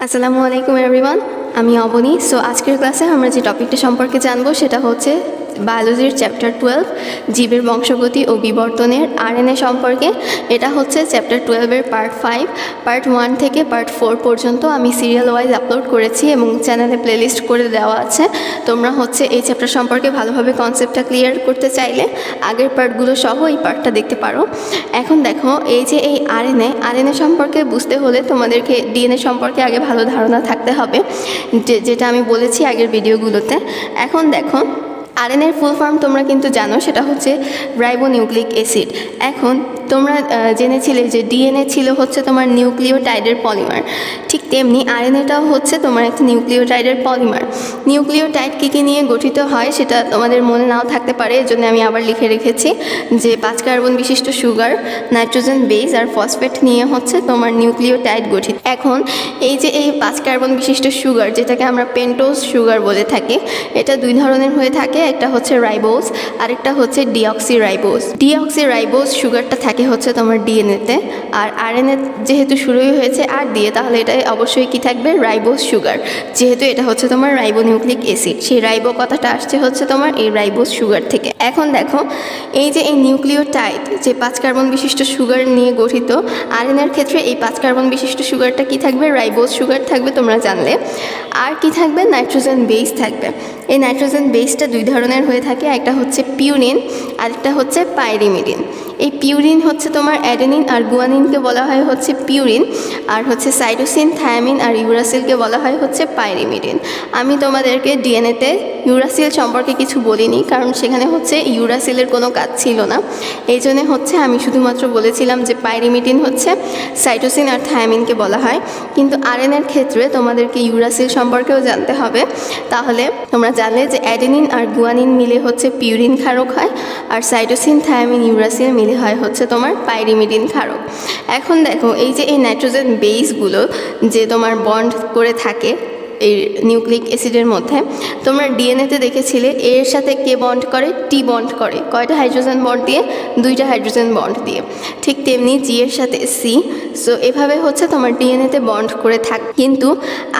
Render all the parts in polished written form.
আসসালামু আলাইকুম এভরিওয়ান, আমি অবনী। সো আজকের ক্লাসে আমরা যে টপিকটা সম্পর্কে জানবো সেটা হচ্ছে বায়োলজির চ্যাপ্টার 12 জীবের বংশগতি ও বিবর্তনের আরএনএ সম্পর্কে। এটা হচ্ছে চ্যাপ্টার 12-এর পার্ট 5। পার্ট 1 থেকে পার্ট 4 পর্যন্ত আমি সিরিয়াল ওয়াইজ আপলোড করেছি এবং চ্যানেলে প্লেলিস্ট করে দেওয়া আছে। তোমরা হচ্ছে এই চ্যাপ্টার সম্পর্কে ভালোভাবে কনসেপ্টটা ক্লিয়ার করতে চাইলে আগের পার্টগুলো সহ এই পার্টটা দেখতে পারো। এখন দেখো, এই যে এই আরএনএ সম্পর্কে বুঝতে হলে তোমাদেরকে ডিএনএ সম্পর্কে আগে ভালো ধারণা থাকতে হবে, যেটা আমি বলেছি আগের ভিডিওগুলোতে। এখন দেখো, আরএনএর ফুল ফর্ম তোমরা কিন্তু জানো, সেটা হচ্ছে রাইবোনিউক্লিক অ্যাসিড। এখন তোমরা জেনেছিলে যে ডিএনএ ছিল হচ্ছে তোমার নিউক্লিওটাইডের পলিমার, ঠিক তেমনি আরএনএটাও হচ্ছে তোমার একটা নিউক্লিওটাইডের পলিমার। নিউক্লিওটাইড কী নিয়ে গঠিত হয় সেটা তোমাদের মনে নাও থাকতে পারে, এর জন্য আমি আবার লিখে রেখেছি যে 5 কার্বন বিশিষ্ট সুগার, নাইট্রোজেন বেস আর ফসফেট নিয়ে হচ্ছে তোমার নিউক্লিওটাইড গঠিত। এখন এই যে এই 5 কার্বন বিশিষ্ট সুগার, যেটাকে আমরা পেন্টোজ সুগার বলে থাকি, এটা দুই ধরনের হয়ে থাকে। একটা হচ্ছে রাইবোজ, আরেকটা হচ্ছে ডিঅক্সিরাইবোজ। ডিঅক্সিরাইবোজ সুগারটা থাকে হচ্ছে তোমার ডিএনএতে, আর আরএনএ যেহেতু শুরুই হয়েছে আর দিয়ে, তাহলে এটা অবশ্যই কি থাকবে, রাইবোজ সুগার, যেহেতু এটা হচ্ছে তোমার রাইবোনিউক্লিক অ্যাসিড। সেই রাইবো কথাটা আসছে হচ্ছে তোমার এই রাইবোজ সুগার থেকে। এখন দেখো, এই যে এই নিউক্লিওটাইড যে 5 কার্বন বিশিষ্ট সুগার নিয়ে গঠিত, আরএনএর ক্ষেত্রে এই 5 কার্বন বিশিষ্ট সুগারটা কি থাকবে, রাইবোজ সুগার থাকবে, তোমরা জানলে। আর কি থাকবে, নাইট্রোজেন বেস থাকবে। এই নাইট্রোজেন বেসটা দুই ধরনের হয়ে থাকে, একটা হচ্ছে পিউরিন, আরেকটা হচ্ছে পাইরিমিডিন। এই পিউরিন হচ্ছে তোমার অ্যাডেনিন আর গুয়ানিনকে বলা হয় হচ্ছে পিউরিন, আর হচ্ছে সাইটোসিন, থায়ামিন আর ইউরাসিলকে বলা হয় হচ্ছে পাইরিমিডিন। আমি তোমাদেরকে ডিএনএতে ইউরাসিল সম্পর্কে কিছু বলিনি, কারণ সেখানে হচ্ছে ইউরাসিলের কোনো কাজ ছিল না। এই জন্যে হচ্ছে আমি শুধুমাত্র বলেছিলাম যে পাইরিমিডিন হচ্ছে সাইটোসিন আর থায়ামিনকে বলা হয়। কিন্তু আরএনএর ক্ষেত্রে তোমাদেরকে ইউরাসিল সম্পর্কেও জানতে হবে। তাহলে তোমরা জানলে যে অ্যাডেনিন আর গুয়ানিন মিলে হচ্ছে পিউরিন ক্ষারক হয়, আর সাইটোসিন, থায়ামিন, ইউরাসিল মিলে হয় হচ্ছে তোমার পাইরিমিডিন ক্ষারক। এখন দেখো, এই যে এই নাইট্রোজেন বেসগুলো যে তোমার বন্ড করে থাকে এই নিউক্লিক অ্যাসিডের মধ্যে, তোমরা ডিএনএতে দেখেছিলে এর সাথে কে বন্ড করে, টি বন্ড করে। কয়টা হাইড্রোজেন বন্ড দিয়ে, 2টা হাইড্রোজেন বন্ড দিয়ে। ঠিক তেমনি জি এর সাথে সি। সো এভাবে হচ্ছে তোমার ডিএনএতে বন্ড করে থাকে। কিন্তু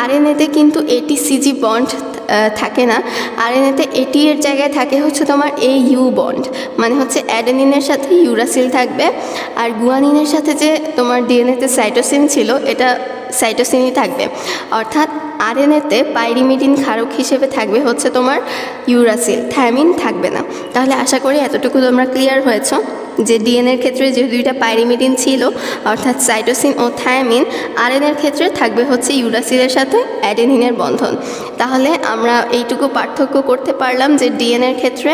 আরএনএতে কিন্তু এটিসিজি বন্ড থাকে না। আরএনএতে এটি এর জায়গায় থাকে হচ্ছে তোমার এই ইউ বন্ড, মানে হচ্ছে অ্যাডেনিনের সাথে ইউরাসিল থাকবে, আর গুয়ানিনের সাথে যে তোমার ডিএনএতে সাইটোসিন ছিল, এটা সাইটোসিনই থাকবে। অর্থাৎ আরএনএতে পাইরিমিডিন ক্ষারক হিসেবে থাকবে হচ্ছে তোমার ইউরাসিল, থায়ামিন থাকবে না। তাহলে আশা করি এতটুকু তোমরা ক্লিয়ার হয়েছ যে ডিএনএর ক্ষেত্রে যে 2টা পাইরিমিডিন ছিল, অর্থাৎ সাইটোসিন ও থায়ামিন, আরএনএর ক্ষেত্রে থাকবে হচ্ছে ইউরাসিলের সাথে অ্যাডেনিনের বন্ধন। তাহলে আমরা এইটুকু পার্থক্য করতে পারলাম যে ডিএনএর ক্ষেত্রে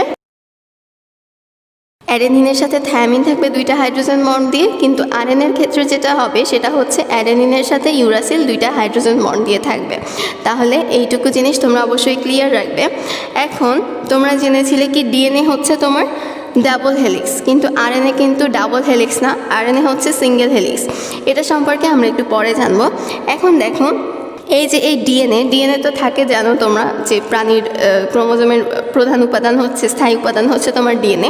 অ্যাডেনিনের সাথে থায়ামিন থাকবে 2টা হাইড্রোজেন বন্ড দিয়ে, কিন্তু আরএনএর ক্ষেত্রে যেটা হবে সেটা হচ্ছে অ্যাডেনিনের সাথে ইউরাসিল 2টা হাইড্রোজেন বন্ড দিয়ে থাকবে। তাহলে এইটুকু জিনিস তোমরা অবশ্যই ক্লিয়ার রাখবে। এখন তোমরা জেনেছিলে কি ডিএনএ হচ্ছে তোমার ডাবল হেলিক্স, কিন্তু আরএনএ কিন্তু ডাবল হেলিক্স না, আরএনএ হচ্ছে সিঙ্গেল হেলিক্স। এটা সম্পর্কে আমরা একটু পরে জানবো। এখন দেখো, এই যে এই ডিএনএ তো থাকে, জানো তোমরা যে প্রাণীর ক্রোমোজোমের প্রধান উপাদান হচ্ছে, স্থায়ী উপাদান হচ্ছে তোমার ডিএনএ।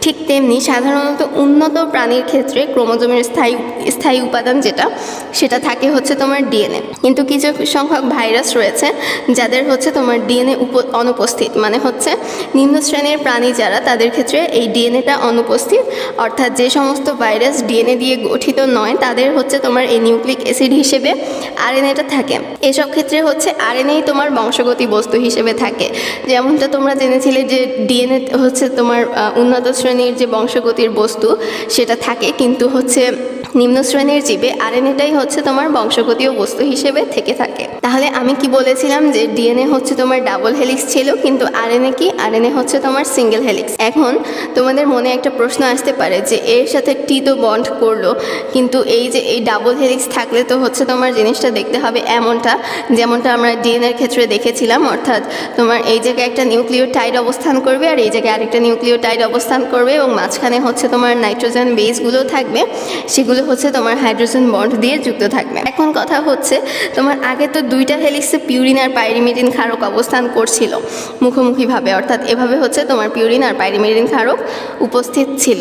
ঠিক তেমনি সাধারণত উন্নত প্রাণীর ক্ষেত্রে ক্রোমোজোমের স্থায়ী উপাদান সেটা থাকে হচ্ছে তোমার ডিএনএ। কিন্তু কিছু সংখ্যক ভাইরাস রয়েছে যাদের হচ্ছে তোমার ডিএনএ অনুপস্থিত, মানে হচ্ছে নিম্ন শ্রেণীর প্রাণী যারা, তাদের ক্ষেত্রে এই ডিএনএটা অনুপস্থিত। অর্থাৎ যে সমস্ত ভাইরাস ডিএনএ দিয়ে গঠিত নয়, তাদের হচ্ছে তোমার এই নিউক্লিক অ্যাসিড হিসেবে আরএনএটা থাকে। এসব ক্ষেত্রে হচ্ছে আরএনএই তোমার বংশগতি বস্তু হিসেবে থাকে। যেমনটা তোমরা জেনেছিলে যে ডিএনএ হচ্ছে তোমার উন্নত শ্রেণীর যে বংশগতির বস্তু সেটা থাকে, কিন্তু হচ্ছে নিম্ন শ্রেণীর জীবে আরএনএটাই হচ্ছে তোমার বংশগতীয় বস্তু হিসেবে থেকে থাকে। তাহলে আমি কি বলেছিলাম যে ডিএনএ হচ্ছে তোমার ডাবল হেলিক্স ছিল, কিন্তু আরএনএ কি, আরএনএ হচ্ছে তোমার সিঙ্গেল হেলিক্স। এখন তোমাদের মনে একটা প্রশ্ন আসতে পারে যে এর সাথে টি তো বন্ড করলো, কিন্তু এই যে এই ডাবল হেলিক্স থাকলে তো হচ্ছে তোমার জিনিসটা দেখতে হবে এমনটা, যেমনটা আমরা ডিএনএর ক্ষেত্রে দেখেছিলাম। অর্থাৎ তোমার এই জায়গায় একটা নিউক্লিওটাইড অবস্থান করবে, আর এই জায়গায় আরেকটা নিউক্লিওটাইড অবস্থান করবে, এবং মাঝখানে হচ্ছে তোমার নাইট্রোজেন বেসগুলো থাকবে, সেগুলো হচ্ছে তোমার হাইড্রোজেন বন্ড দিয়ে যুক্ত থাকবে। এখন কথা হচ্ছে, তোমার আগে তো 2টা হেলিক্সে পিউরিন আর পাইরিমিডিন ক্ষারক অবস্থান করছিল মুখোমুখিভাবে, অর্থাৎ এভাবে হচ্ছে তোমার পিউরিন আর পাইরিমিডিন ক্ষারক উপস্থিত ছিল।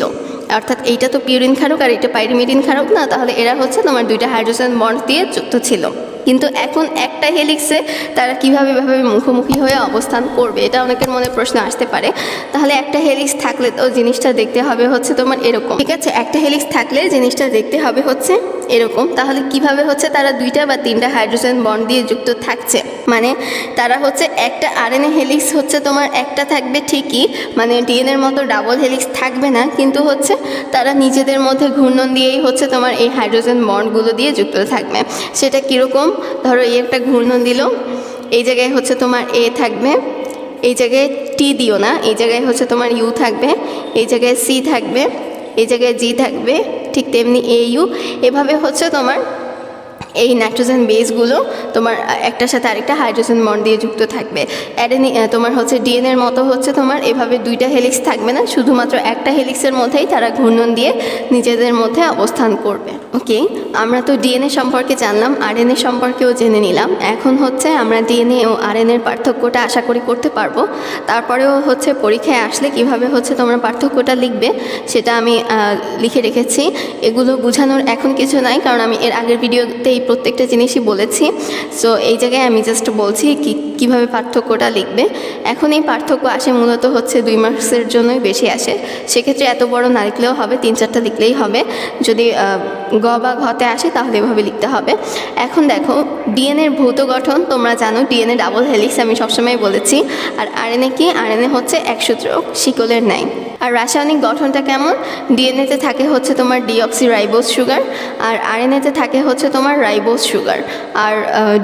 অর্থাৎ এইটা তো পিউরিন ক্ষারক আর এইটা পাইরিমিডিন ক্ষারক না, তাহলে এরা হচ্ছে তোমার 2টা হাইড্রোজেন বন্ড দিয়ে যুক্ত ছিল। কিন্তু এখন একটা হেলিক্সে তারা কীভাবে মুখোমুখি হয়ে অবস্থান করবে, এটা অনেকের মনে প্রশ্ন আসতে পারে। তাহলে একটা হেলিক্স থাকলে তো জিনিসটা দেখতে হবে হচ্ছে তোমার এরকম, ঠিক আছে? একটা হেলিক্স থাকলে জিনিসটা দেখতে হবে হচ্ছে এরকম। তাহলে কিভাবে হচ্ছে তারা 2টা বা 3টা হাইড্রোজেন বন্ড দিয়ে যুক্ত থাকছে, মানে তারা হচ্ছে একটা আরএনএ হেলিক্স হচ্ছে তোমার একটা থাকবে ঠিকই, মানে ডিএনএর মতো ডাবল হেলিক্স থাকবে না, কিন্তু হচ্ছে তারা নিজেদের মধ্যে ঘূর্ণন দিয়েই হচ্ছে তোমার এই হাইড্রোজেন বন্ডগুলো দিয়ে যুক্ত থাকবে। সেটা কীরকম? ধরো এই একটা ঘূর্ণন দিল, এই জায়গায় হচ্ছে তোমার এ থাকবে, এই জায়গায় টি দিও না, এই জায়গায় হচ্ছে তোমার ইউ থাকবে, এই জায়গায় সি থাকবে, এই জায়গায় জি থাকবে, ঠিক তেমনি এ ইউ। এভাবে হচ্ছে তোমার এই নাইট্রোজেন বেসগুলো তোমার একটার সাথে আরেকটা হাইড্রোজেন বন্ড দিয়ে যুক্ত থাকবে। তোমার হচ্ছে ডিএনএর মতো হচ্ছে তোমার এভাবে 2টা হেলিক্স থাকবে না, শুধুমাত্র একটা হেলিক্সের মধ্যেই তারা ঘূর্ণন দিয়ে নিজেদের মধ্যে অবস্থান করবে। ওকে, আমরা তো ডিএনএ সম্পর্কে জানলাম, আরএনএ সম্পর্কেও জেনে নিলাম। এখন হচ্ছে আমরা ডিএনএ ও আরএনএর পার্থক্যটা আশা করি করতে পারবো। তারপরেও হচ্ছে পরীক্ষায় আসলে কিভাবে হচ্ছে তোমরা পার্থক্যটা লিখবে সেটা আমি লিখে রেখেছি। এগুলো বোঝানোর এখন কিছু নাই, কারণ আমি এর আগের ভিডিওতেই প্রত্যেকটা জিনিসই বলেছি। সো এই জায়গায় আমি জাস্ট বলছি কিভাবে পার্থক্যটা লিখবে। এখন এই পার্থক্য আসে মূলত হচ্ছে 2 মার্কসের জন্যই বেশি আসে, সেক্ষেত্রে এত বড় না লিখলেও হবে, 3-4টা লিখলেই হবে। যদি গ বা ঘতে আসে তাহলে এভাবে লিখতে হবে। এখন দেখো, ডিএনএর ভৌত গঠন তোমরা জানো, ডিএনএ ডাবল হেলিক্স আমি সবসময় বলেছি। আর আরএনএ কি? আরএনএ হচ্ছে একসূত্রক শিকলের ন্যায়। আর রাসায়নিক গঠনটা কেমন? ডিএনএতে থাকে হচ্ছে তোমার ডিঅক্সি রাইবোজ সুগার, আর আরএনএতে থাকে হচ্ছে তোমার রাইবোজ সুগার। আর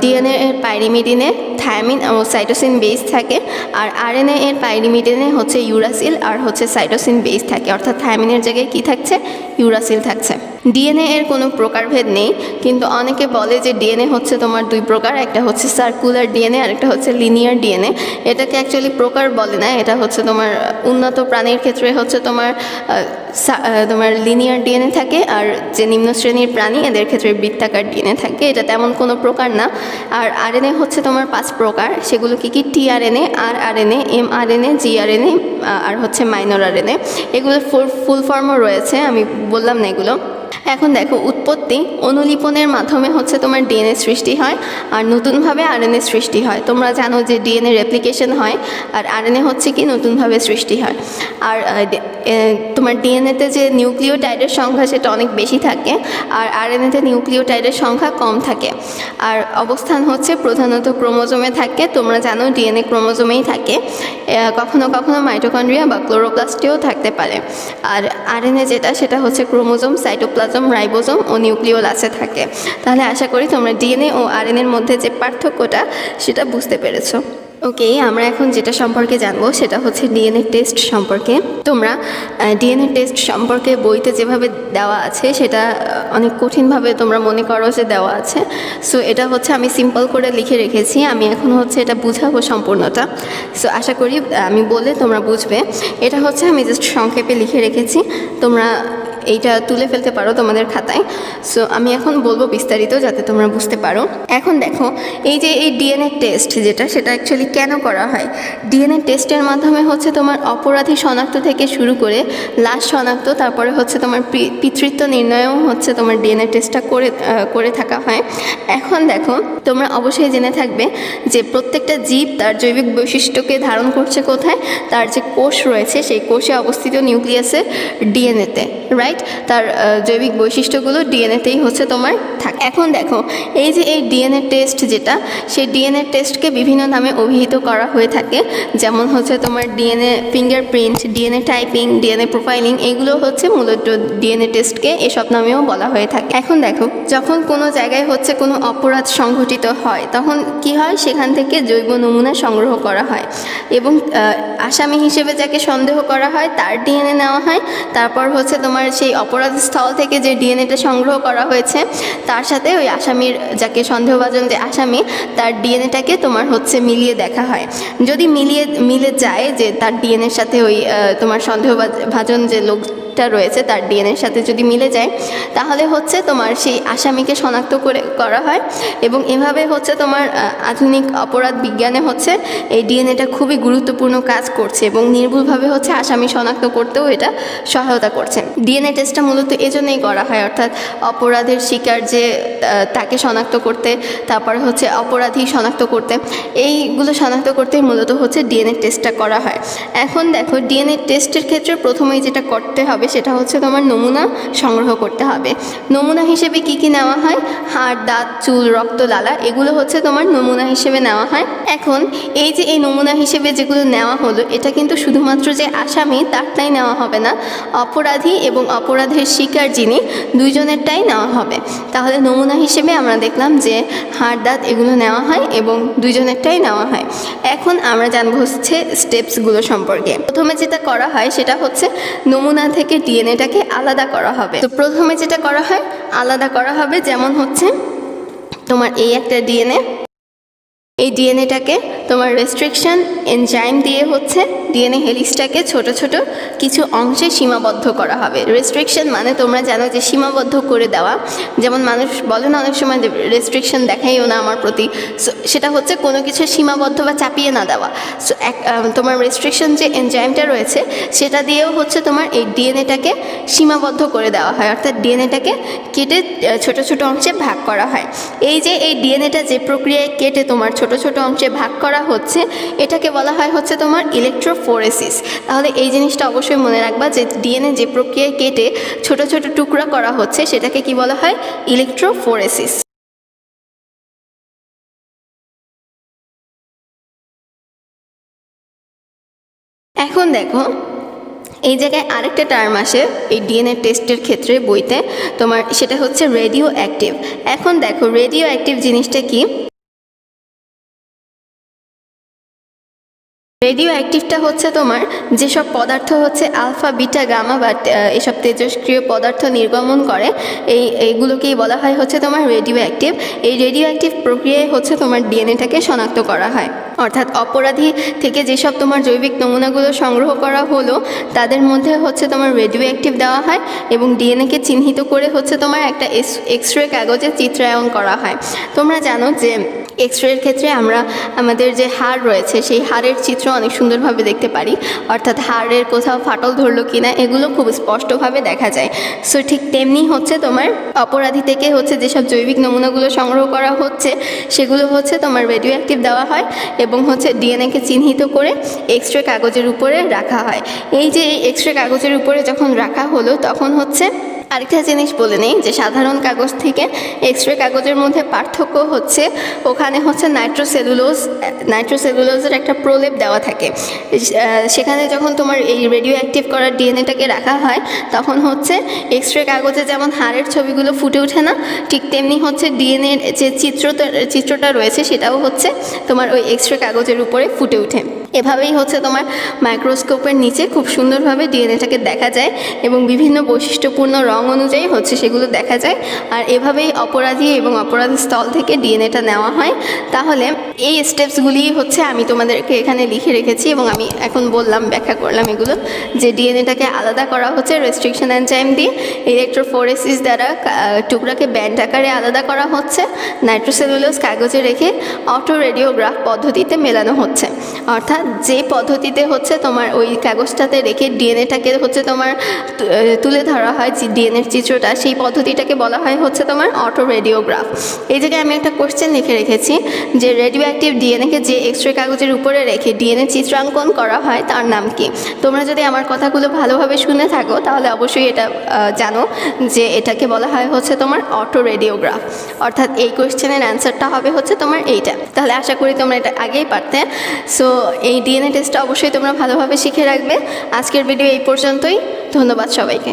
ডিএনএ এর পাইরিমিডিনে থায়ামিন ও সাইটোসিন বেস থাকে, আর আরএনএ এর পাইরিমিডিনে হচ্ছে ইউরাসিল আর হচ্ছে সাইটোসিন বেস থাকে, অর্থাৎ থায়ামিনের জায়গায় কি থাকছে? ইউরাসিল থাকছে। ডিএনএ এর কোনো প্রকারভেদ নেই, কিন্তু অনেকে বলে যে ডিএনএ হচ্ছে তোমার 2 প্রকার, একটা হচ্ছে সার্কুলার ডিএনএ আর একটা হচ্ছে লিনিয়ার ডিএনএ। এটাকে অ্যাকচুয়ালি প্রকার বলে না, এটা হচ্ছে তোমার উন্নত প্রাণীর ক্ষেত্রে হচ্ছে তোমার লিনিয়ার ডিএনএ থাকে, আর যে নিম্ন শ্রেণীর প্রাণী এদের ক্ষেত্রে বৃত্তাকার ডিএনএ থাকে। এটা তেমন কোনো প্রকার না। আর আরএনএ হচ্ছে তোমার 5 প্রকার, সেগুলো কি? টিআরএনএ, আরআরএনএ, এমআরএনএ, জিআরএনএ আর হচ্ছে মাইনর আরএনএ। এগুলোর ফুল ফর্মও রয়েছে, আমি বললাম না এগুলো। এখন দেখো, উৎপত্তি অনুলিপনের মাধ্যমে হচ্ছে তোমার ডিএনএ সৃষ্টি হয়, আর নতুনভাবে আরএনএ সৃষ্টি হয়। তোমরা জানো যে ডিএনএ রেপ্লিকেশন হয়, আর আরএনএ হচ্ছে কি নতুনভাবে সৃষ্টি হয়। আর তোমার ডিএনএতে যে নিউক্লিওটাইডের সংখ্যা সেটা অনেক বেশি থাকে, আর আরএনএতে নিউক্লিওটাইডের সংখ্যা কম থাকে। আর অবস্থান হচ্ছে প্রধানত ক্রোমোজোমে থাকে। তোমরা জানো ডিএনএ ক্রোমোজোমেই থাকে, কখনো কখনো মাইটোকন্ড্রিয়া বা ক্লোরোপ্লাস্টেও থাকতে পারে। আর আরএনএ যেটা, সেটা হচ্ছে ক্রোমোজোম, সাইটোপ্লাজম, রাইবোজোম ও নিউক্লিওলাসে থাকে। তাহলে আশা করি তোমরা ডিএনএ ও আরএনএর মধ্যে যে পার্থক্যটা সেটা বুঝতে পেরেছো। ওকে, আমরা এখন যেটা সম্পর্কে জানবো সেটা হচ্ছে ডিএনএ টেস্ট সম্পর্কে। তোমরা ডিএনএ টেস্ট সম্পর্কে বইতে যেভাবে দেওয়া আছে সেটা অনেক কঠিনভাবে তোমরা মনে করো যে দেওয়া আছে। সো এটা হচ্ছে আমি সিম্পল করে লিখে রেখেছি, আমি এখন হচ্ছে এটা বুঝাবো সম্পূর্ণটা। সো আশা করি আমি বলে তোমরা বুঝবে। এটা হচ্ছে আমি জাস্ট সংক্ষেপে লিখে রেখেছি, তোমরা এইটা তুলে ফেলতে পারো তোমাদের খাতায়। সো আমি এখন বলবো বিস্তারিত যাতে তোমরা বুঝতে পারো। এখন দেখো, এই যে এই ডিএনএ টেস্ট যেটা, সেটা অ্যাকচুয়ালি কেন করা হয়? ডিএনএ টেস্টের মাধ্যমে হচ্ছে তোমার অপরাধী শনাক্ত থেকে শুরু করে লাশ শনাক্ত, তারপরে হচ্ছে তোমার পিতৃত্ব নির্ণয়ও হচ্ছে তোমার ডিএনএ টেস্টটা করে থাকা হয়। এখন দেখো, তোমরা অবশ্যই জেনে থাকবে যে প্রত্যেকটা জীব তার জৈবিক বৈশিষ্ট্যকে ধারণ করছে কোথায়? তার যে কোষ রয়েছে সেই কোষে অবস্থিত নিউক্লিয়াসে, ডিএনএতে, রাইট? তার জৈবিক বৈশিষ্ট্যগুলো ডিএনএতেই হচ্ছে তোমার থাকে। এখন দেখো, এই যে এই ডিএনএ টেস্ট যেটা, সেই ডিএনএ টেস্টকে বিভিন্ন নামে অভিহিত করা হয়ে থাকে। যেমন হচ্ছে তোমার DNA fingerprint, DNA typing, DNA profiling, এগুলো হচ্ছে মূলত ডিএনএ টেস্টকে এসব নামেও বলা হয়ে থাকে। এখন দেখো, যখন কোনো জায়গায় হচ্ছে কোনো অপরাধ সংঘটিত হয় তখন কি হয়? সেখান থেকে জৈব নমুনা সংগ্রহ করা হয় এবং আসামি হিসেবে যাকে সন্দেহ করা হয় তার ডিএনএ নেওয়া হয়। তারপর হচ্ছে তোমার সেই অপরাধ স্থল থেকে যে ডিএনএটা সংগ্রহ করা হয়েছে তার সাথে ওই আসামির, যাকে সন্দেহভাজন যে আসামি, তার ডিএনএটাকে তোমার হচ্ছে মিলিয়ে দেখা হয়। যদি মিলে যায় যে তার ডিএনএর সাথে ওই তোমার সন্দেহভাজন যে দিকটা রয়েছে তার ডিএনএর সাথে যদি মিলে যায় তাহলে হচ্ছে তোমার সেই আসামিকে শনাক্ত করা হয়। এবং এভাবে হচ্ছে তোমার আধুনিক অপরাধ বিজ্ঞানে হচ্ছে এই ডিএনএটা খুবই গুরুত্বপূর্ণ কাজ করছে এবং নির্ভুলভাবে হচ্ছে আসামি শনাক্ত করতেও এটা সহায়তা করছে। ডিএনএ টেস্টটা মূলত এজন্যই করা হয়, অর্থাৎ অপরাধের শিকার যে তাকে শনাক্ত করতে, তারপরে হচ্ছে অপরাধী শনাক্ত করতে, এইগুলো শনাক্ত করতেই মূলত হচ্ছে ডিএনএ টেস্টটা করা হয়। এখন দেখো ডিএনএ টেস্টের ক্ষেত্রে প্রথমেই যেটা করতে হবে সেটা হচ্ছে তোমার নমুনা সংগ্রহ করতে হবে। নমুনা হিসেবে কি কি নেওয়া হয়? হাড়, দাঁত, চুল, রক্ত, লালা, এগুলো হচ্ছে তোমার নমুনা হিসেবে নেওয়া হয়। এখন এই যে এই নমুনা হিসেবে যেগুলো নেওয়া হলো, এটা কিন্তু শুধুমাত্র যে আসামি তারটাই নেওয়া হবে না, অপরাধী এবং অপরাধের শিকার যিনি দুইজনেরটাই নেওয়া হবে। তাহলে নমুনা হিসেবে আমরা দেখলাম যে হাড়, দাঁত এগুলো নেওয়া হয় এবং দুইজনেরটাই নেওয়া হয়। এখন আমরা জানবো হচ্ছে স্টেপসগুলো সম্পর্কে। প্রথমে যেটা করা হয় সেটা হচ্ছে নমুনা থেকে ডিএনএটাকে আলাদা করা হবে। তো প্রথমে যেটা করা হয় আলাদা করা হবে, যেমন হচ্ছে তোমার এই একটা ডিএনএ, এই ডিএনএটাকে তোমার রেস্ট্রিকশন এনজাইম দিয়ে হচ্ছে ডিএনএ হেলিক্সটাকে ছোট ছোট কিছু অংশে সীমাবদ্ধ করা হবে। রেস্ট্রিকশন মানে তোমরা জানো যে সীমাবদ্ধ করে দেওয়া, যেমন মানুষ বলে না অনেক সময় যে রেস্ট্রিকশন দেখাইও না আমার প্রতি, সো সেটা হচ্ছে কোনো কিছু সীমাবদ্ধ বা চাপিয়ে না দেওয়া। সো তোমার রেস্ট্রিকশন যে এনজাইমটা রয়েছে সেটা দিয়েও হচ্ছে তোমার এই ডিএনএটাকে সীমাবদ্ধ করে দেওয়া হয়, অর্থাৎ ডিএনএটাকে কেটে ছোট ছোট অংশে ভাগ করা হয়। এই যে এই ডিএনএটা যে প্রক্রিয়ায় কেটে তোমার ছোট ছোট অংশে ভাগ করা হচ্ছে এটাকে বলা হয় হচ্ছে তোমার ইলেকট্রোফোরেসিস। তাহলে এই জিনিসটা অবশ্যই মনে রাখবা যে ডিএনএ যে প্রক্রিয়ায় কেটে ছোট ছোট টুকরা করা হচ্ছে সেটাকে কি বলা হয়? ইলেকট্রোফোরেসিস। এখন দেখো এই জায়গায় আরেকটা টার্ম আসে এই ডিএনএ টেস্টের ক্ষেত্রে বইতে তোমার, সেটা হচ্ছে রেডিও অ্যাক্টিভ। এখন দেখো রেডিও অ্যাক্টিভ জিনিসটা কি? রেডিও অ্যাক্টিভটা হচ্ছে তোমার যেসব পদার্থ হচ্ছে আলফা, বিটা, গামা বা এসব তেজস্ক্রিয় পদার্থ নির্গমন করে এইগুলোকেই বলা হয় হচ্ছে তোমার রেডিও অ্যাক্টিভ। এই রেডিও অ্যাক্টিভ প্রক্রিয়ায় হচ্ছে তোমার ডিএনএটাকে শনাক্ত করা হয়, অর্থাৎ অপরাধী থেকে যেসব তোমার জৈবিক নমুনাগুলো সংগ্রহ করা হলো তাদের মধ্যে হচ্ছে তোমার রেডিও অ্যাক্টিভ দেওয়া হয় এবং ডিএনএকে চিহ্নিত করে হচ্ছে তোমার একটা এক্স রে কাগজে চিত্রায়ন করা হয়। তোমরা জানো যে এক্স রের ক্ষেত্রে আমরা আমাদের যে হাড় রয়েছে সেই হাড়ের চিত্র অনেক সুন্দরভাবে দেখতে পারি, অর্থাৎ হাড়ের কোথাও ফাটল ধরলো কিনা এগুলো খুব স্পষ্টভাবে দেখা যায়। সো ঠিক তেমনি হচ্ছে তোমার অপরাধী থেকে হচ্ছে যেসব জৈবিক নমুনাগুলো সংগ্রহ করা হচ্ছে সেগুলো হচ্ছে তোমার রেডিও অ্যাক্টিভ দেওয়া হয় এবং হচ্ছে ডিএনএকে চিহ্নিত করে এক্স রে কাগজের উপরে রাখা হয়। এই যে এই এক্স রে কাগজের উপরে যখন রাখা হলো তখন হচ্ছে আরেকটা জিনিস বলে নেই যে সাধারণ কাগজ থেকে এক্স রে কাগজের মধ্যে পার্থক্য হচ্ছে ওখানে হচ্ছে নাইট্রোসেলুলোজের একটা প্রলেপ দেওয়া থাকে। সেখানে যখন তোমার এই রেডিও অ্যাক্টিভ করার ডিএনএটাকে রাখা হয় তখন হচ্ছে এক্স রে কাগজে যেমন হাড়ের ছবিগুলো ফুটে ওঠে না, ঠিক তেমনি হচ্ছে ডিএনএর যে চিত্রটা রয়েছে সেটাও হচ্ছে তোমার ওই এক্স রে কাগজের উপরে ফুটে ওঠে। এভাবেই হচ্ছে তোমার মাইক্রোস্কোপের নিচে খুব সুন্দরভাবে ডিএনএটাকে দেখা যায় এবং বিভিন্ন বৈশিষ্ট্যপূর্ণ রং অনুযায়ী হচ্ছে সেগুলো দেখা যায়। আর এভাবেই অপরাধী এবং অপরাধী স্থল থেকে ডিএনএটা নেওয়া হয়। তাহলে এই স্টেপসগুলি হচ্ছে আমি তোমাদেরকে এখানে লিখে রেখেছি এবং আমি এখন বললাম, ব্যাখ্যা করলাম এগুলো, যে ডিএনএটাকে আলাদা করা হচ্ছে রেস্ট্রিকশন এনজাইম দিয়ে, ইলেকট্রোফোরেসিস দ্বারা টুকরাকে ব্যান্ড আকারে আলাদা করা হচ্ছে, নাইট্রোসেলুলোজ কাগজে রেখে অটো রেডিওগ্রাফ পদ্ধতিতে মেলানো হচ্ছে, অর্থাৎ যে পদ্ধতিতে হচ্ছে তোমার ওই কাগজটাতে রেখে ডিএনএটাকে হচ্ছে তোমার তুলে ধরা হয় যে ডিএনএর চিত্রটা, সেই পদ্ধতিটাকে বলা হয় হচ্ছে তোমার অটো রেডিওগ্রাফ। এই জায়গায় আমি একটা কোশ্চেন লিখে রেখেছি যে রেডিও অ্যাক্টিভ ডিএনএকে যে এক্স রে কাগজের উপরে রেখে ডিএনএ চিত্রাঙ্কন করা হয় তার নাম কি? তোমরা যদি আমার কথাগুলো ভালোভাবে শুনে থাকো তাহলে অবশ্যই এটা জানো যে এটাকে বলা হয় হচ্ছে তোমার অটো রেডিওগ্রাফ, অর্থাৎ এই কোশ্চেনের অ্যান্সারটা হবে হচ্ছে তোমার এইটা। তাহলে আশা করি তোমরা এটা আগেই পারতে। সো এই ডিএনএ টেস্টটা অবশ্যই তোমরা ভালোভাবে শিখে রাখবে। আজকের ভিডিও এই পর্যন্তই, ধন্যবাদ সবাইকে।